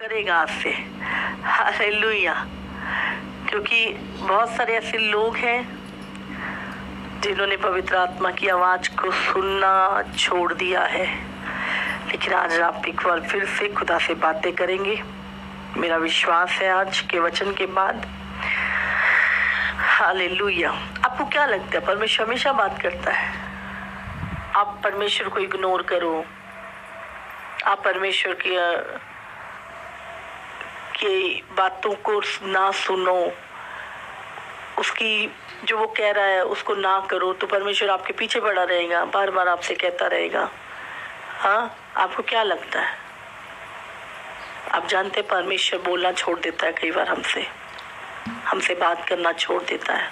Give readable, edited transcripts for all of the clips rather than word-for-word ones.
करेगा आज से। हालेलुया। क्योंकि बहुत सारे ऐसे लोग हैं जिन्होंने पवित्र आत्मा की आवाज को सुनना छोड़ दिया है, लेकिन आज आप एक बार फिर से खुदा से बातें करेंगे। मेरा विश्वास है आज के वचन के बाद। हालेलुया। आपको क्या लगता है, परमेश्वर हमेशा बात करता है? आप परमेश्वर को इग्नोर करो, आप परमेश्वर की बातों को ना सुनो, उसकी जो वो कह रहा है उसको ना करो, तो परमेश्वर आपके पीछे पड़ा रहेगा, बार बार आपसे कहता रहेगा। हाँ, आपको क्या लगता है? आप जानते हैं परमेश्वर बोलना छोड़ देता है कई बार, हमसे बात करना छोड़ देता है।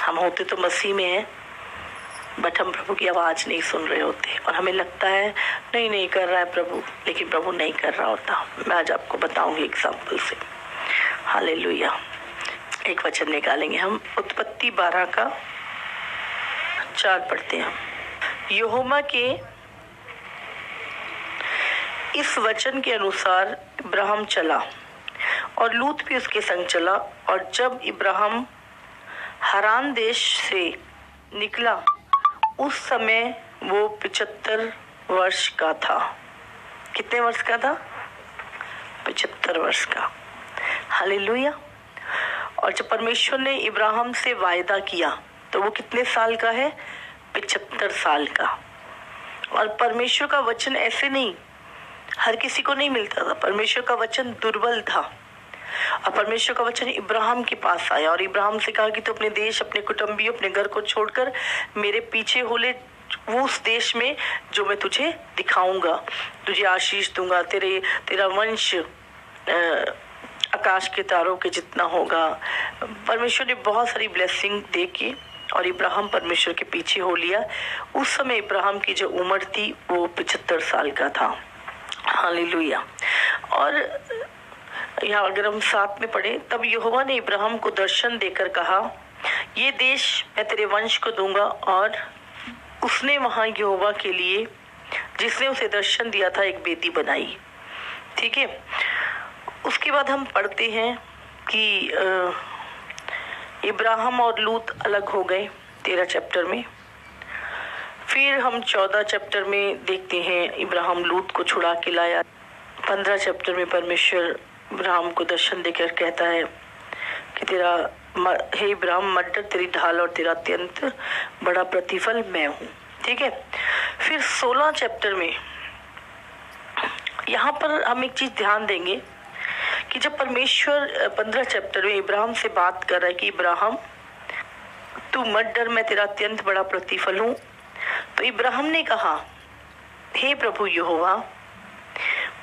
हम होते तो मसीह में हैं, बट हम प्रभु की आवाज नहीं सुन रहे होते और हमें लगता है नहीं कर रहा है प्रभु, लेकिन प्रभु नहीं कर रहा होता। मैं आज आपको बताऊंगी एग्जाम्पल से। हालेलुया। एक वचन निकालेंगे हम, उत्पत्ति 12:4 पढ़ते हैं। यहोवा के इस वचन के अनुसार इब्राहिम चला और लूत भी उसके संग चला, और जब इब्राहिम हरान देश से निकला उस समय वो 75 वर्ष का था। कितने वर्ष का था? 75 वर्ष का। हालेलुया। और जब परमेश्वर ने इब्राहिम से वायदा किया तो वो कितने साल का है? 75 साल का। और परमेश्वर का वचन ऐसे नहीं, हर किसी को नहीं मिलता था। परमेश्वर का वचन दुर्बल था और परमेश्वर का वचन इब्राहिम के पास आया और इब्राहिम से कहा कि तू अपने देश, अपने कुटुंबियों, अपने घर को छोड़कर मेरे पीछे हो ले, वो उस देश में जो मैं तुझे दिखाऊंगा, तुझे आशीष दूंगा, तेरा वंश आकाश के तारों के जितना होगा। परमेश्वर ने बहुत सारी ब्लेसिंग दे के और इब्राहिम परमेश्वर के पीछे हो लिया। उस समय इब्राहिम की जो उम्र थी वो 75 साल का था। हालेलुया। और यहाँ अगर हम साथ में पढ़े, तब यहोवा ने इब्राहिम को दर्शन देकर कहा, ये देश मैं तेरे वंश को दूंगा। और उसने वहां यहोवा के लिए, जिसने उसे दर्शन दिया था, एक बेदी बनाई। ठीक है। उसके बाद हम पढ़ते हैं कि इब्राहिम और लूत अलग हो गए 13 चैप्टर में। फिर हम 14 चैप्टर में देखते हैं इब्राहिम लूत को छुड़ा के लाया। 15 चैप्टर में परमेश्वर इब्राहिम को दर्शन देकर कहता है कि हे इब्राहिम, मत डर, तेरी ढाल और तेरा अत्यंत बड़ा प्रतिफल मैं हूँ। ठीक है। फिर 16 चैप्टर में यहाँ पर हम एक चीज ध्यान देंगे कि जब परमेश्वर 15 चैप्टर में इब्राहिम से बात कर रहा है कि इब्राहिम तू मत डर, मैं तेरा अत्यंत बड़ा प्रतिफल हूँ, तो इब्राहिम ने कहा, हे प्रभु यहोवा,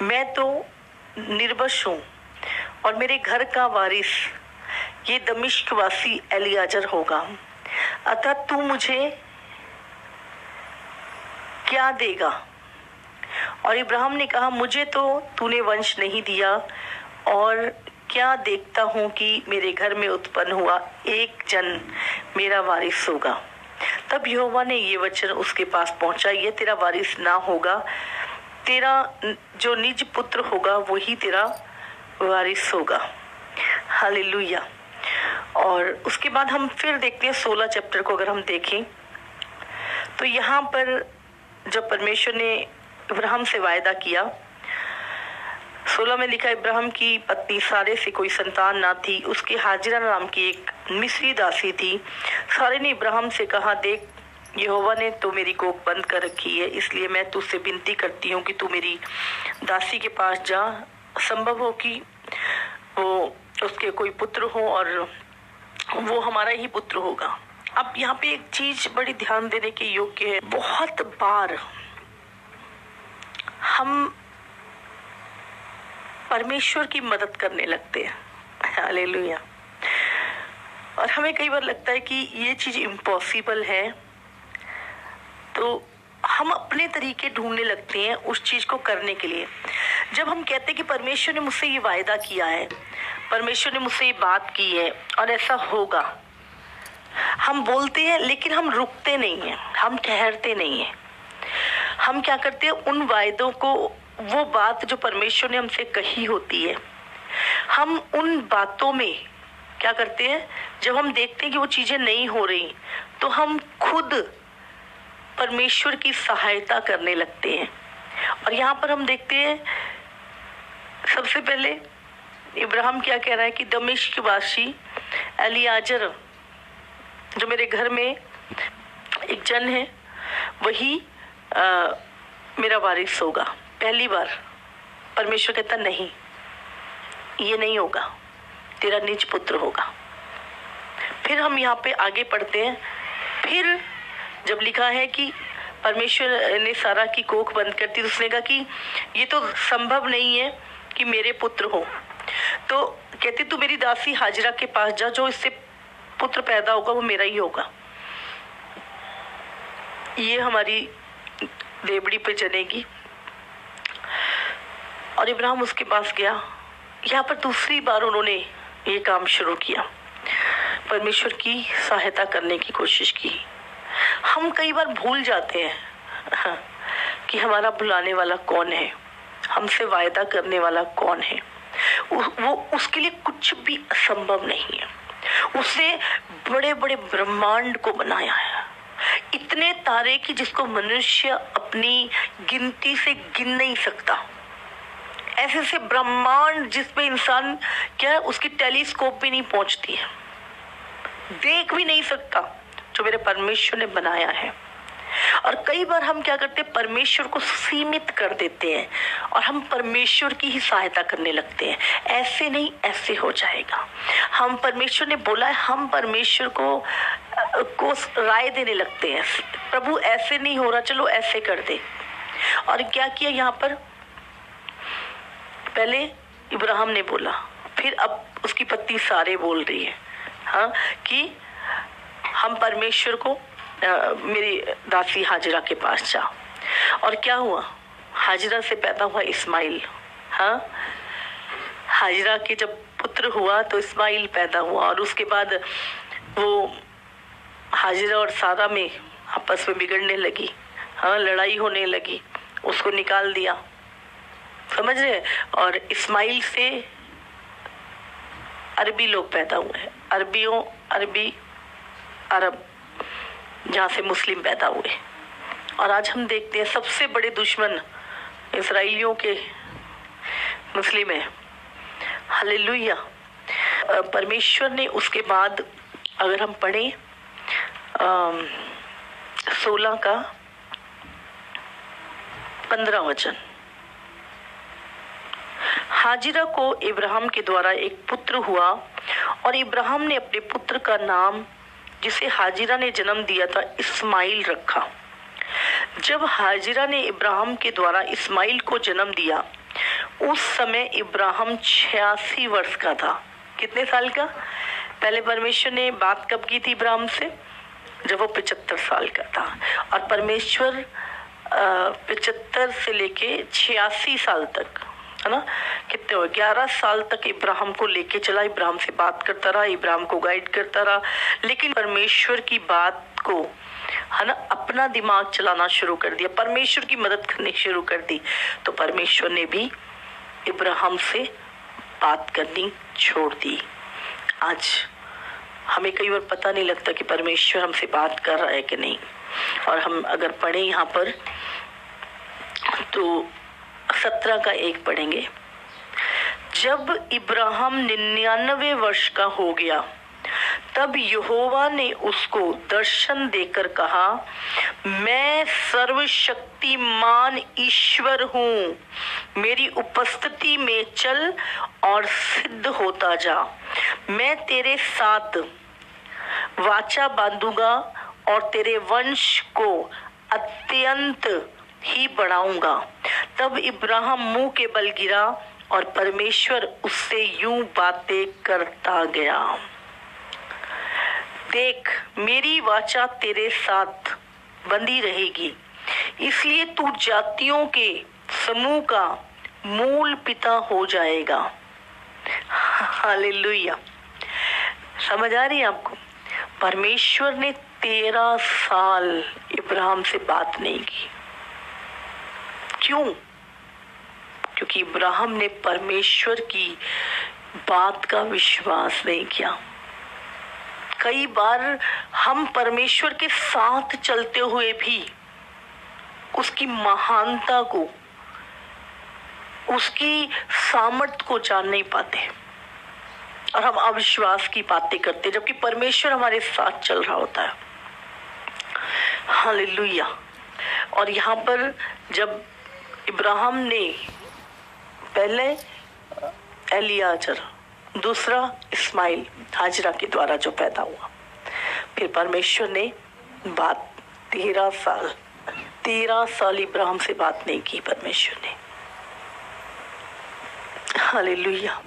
मैं तो निर्वंश हूँ और मेरे घर का वारिस ये दमिश्क वासी एलियाजर होगा, अतः तू मुझे क्या देगा? और इब्राहिम ने कहा, मुझे तो तूने वंश नहीं दिया, और क्या देखता हूँ कि मेरे घर में उत्पन्न हुआ एक जन मेरा वारिस होगा। तब यहोवा ने ये वचन उसके पास पहुंचा, ये तेरा वारिस ना होगा, तेरा जो निज पुत्र होगा वही तेरा वारिस होगा। हालेलुया। और उसके बाद हम फिर देखते हैं 16 चैप्टर को। अगर हम देखें तो यहाँ पर जब परमेश्वर ने इब्राहिम से वायदा किया, 16 में लिखा, इब्राहिम की पत्नी सारे से कोई संतान ना थी, उसकी हाजिरा नाम की एक मिस्री दासी थी। सारे ने इब्राहिम से कहा, देख, यहोवा ने तो मेरी कोख बंद कर रखी है, इसलिए मैं तुझसे विनती करती हूँ कि तू मेरी दासी के पास जा। संभव हो कि वो उसके कोई पुत्र हो और वो हमारा ही पुत्र होगा। अब यहाँ पे एक चीज बड़ी ध्यान देने के योग्य है। बहुत बार हम परमेश्वर की मदद करने लगते हैं। हालेलुया। और हमें कई बार लगता है कि ये चीज इम्पॉसिबल है, तो हम अपने तरीके ढूंढने लगते हैं उस चीज को करने के लिए। जब हम कहते हैं कि परमेश्वर ने मुझसे ये वायदा किया है, परमेश्वर ने मुझसे ये बात की है और ऐसा होगा, हम बोलते हैं, लेकिन हम रुकते नहीं हैं, हम ठहरते नहीं हैं। हम क्या करते हैं, उन वायदों को वो बात जो परमेश्वर ने हमसे कही होती है, हम उन बातों में क्या करते हैं, जब हम देखते हैं कि वो चीजें नहीं हो रही, तो हम खुद परमेश्वर की सहायता करने लगते हैं। और यहाँ पर हम देखते हैं सबसे पहले इब्राहिम क्या कह रहा है कि दमिश्क वासी एलियाजर जो मेरे घर में एक जन है, वही मेरा वारिस होगा। पहली बार परमेश्वर कहता नहीं, ये नहीं होगा, तेरा निज पुत्र होगा। फिर हम यहाँ पे आगे पढ़ते हैं, फिर जब लिखा है कि परमेश्वर ने सारा की कोख बंद कर दी, तो उसने कहा कि ये तो संभव नहीं है कि मेरे पुत्र हो। तो कहती तू मेरी दासी हाजिरा के पास जा, जो इससे पुत्र पैदा होगा वो मेरा ही होगा, ये हमारी देवड़ी पे जनेगी। और इब्राहिम उसके पास गया। यहाँ पर दूसरी बार उन्होंने ये काम शुरू किया, परमेश्वर की सहायता करने की कोशिश की। हम कई बार भूल जाते हैं कि हमारा बुलाने वाला कौन है, हमसे वायदा करने वाला कौन है। वो उसके लिए कुछ भी असंभव नहीं है। उसने बड़े बड़े ब्रह्मांड को बनाया है, इतने तारे कि जिसको मनुष्य अपनी गिनती से गिन नहीं सकता। ऐसे से ब्रह्मांड जिसमें इंसान क्या है, उसकी टेलीस्कोप भी नहीं पहुंचती है, देख भी नहीं सकता, जो मेरे परमेश्वर ने बनाया है। और कई बार हम क्या करते हैं, परमेश्वर को सीमित कर देते हैं और हम परमेश्वर की ही सहायता करने लगते हैं। ऐसे नहीं, ऐसे हो जाएगा। हम परमेश्वर ने बोला है, हम परमेश्वर को राय देने लगते हैं, प्रभु ऐसे नहीं हो रहा, चलो ऐसे कर दे। और क्या किया यहाँ पर, पहले इब्राहिम ने बोला, फिर अब उसकी पत्नी सारे बोल रही है हाँ कि हम परमेश्वर को मेरी दासी हाजिरा के पास जा। और क्या हुआ, हाजिरा से पैदा हुआ इस्माइल। हाँ, हाजिरा के जब पुत्र हुआ तो इस्माइल पैदा हुआ। और उसके बाद वो हाजिरा और सारा में आपस में बिगड़ने लगी, हाँ, लड़ाई होने लगी, उसको निकाल दिया, समझ रहे। और इस्माइल से अरबी लोग पैदा हुए हैं, अरबी अरब, जहाँ से मुस्लिम पैदा हुए। और आज हम देखते हैं सबसे बड़े दुश्मन इस्राएलियों के मुस्लिम है। हालेलुया। परमेश्वर ने उसके बाद अगर हम पढ़ें 16 का 15 वचन, हाजिरा को इब्राहिम के द्वारा एक पुत्र हुआ और इब्राहिम ने अपने पुत्र का नाम जिसे हाजिरा ने जन्म दिया था इस्माइल रखा। जब हाजिरा ने इब्राहिम के द्वारा इस्माइल को जन्म दिया, उस समय इब्राहिम 86 वर्ष का था। कितने साल का? पहले परमेश्वर ने बात कब की थी इब्राहिम से? जब वो 75 साल का था। और परमेश्वर 75 से लेके 86 साल तक, है ना, कितने हुए, 11 साल तक इब्राहिम को लेके चला, इब्राहिम से बात करता रहा, इब्राहिम को गाइड करता रहा। लेकिन परमेश्वर की बात को, है ना, अपना दिमाग चलाना शुरू कर दिया, परमेश्वर की मदद करनी शुरू कर दी, तो परमेश्वर ने भी इब्राहिम से बात करनी छोड़ दी। आज हमें कई बार पता नहीं लगता कि परमेश्वर हमसे बात कर रहा है कि नहीं। और हम अगर पढ़ें यहाँ पर तो 17 का 1 पढ़ेंगे। जब इब्राहिम 99 वर्ष का हो गया, तब यहोवा ने उसको दर्शन देकर कहा, मैं सर्वशक्तिमान ईश्वर हूँ, मेरी उपस्थिति में चल और सिद्ध होता जा। मैं तेरे साथ वाचा बांधूंगा और तेरे वंश को अत्यंत ही बढ़ाऊंगा। तब इब्राहिम मुंह के बल गिरा और परमेश्वर उससे यूं बातें करता गया, देख मेरी वाचा तेरे साथ बंधी रहेगी, इसलिए तू जातियों के समूह का मूल पिता हो जाएगा। हालेलुया। समझ आ रही है आपको? परमेश्वर ने 13 साल इब्राहिम से बात नहीं की। क्यों? क्योंकि इब्राहिम ने परमेश्वर की बात का विश्वास नहीं किया। कई बार हम परमेश्वर के साथ चलते हुए भी उसकी महानता को, उसकी सामर्थ को जान नहीं पाते और हम अविश्वास की बातें करते, जबकि परमेश्वर हमारे साथ चल रहा होता है। हालेलुया। और यहाँ पर जब इब्राहिम ने पहले एलियाजर, दूसरा इस्माइल हाजरा के द्वारा जो पैदा हुआ, फिर परमेश्वर ने बात 13 साल इब्राहिम से बात नहीं की परमेश्वर ने। हालेलुया।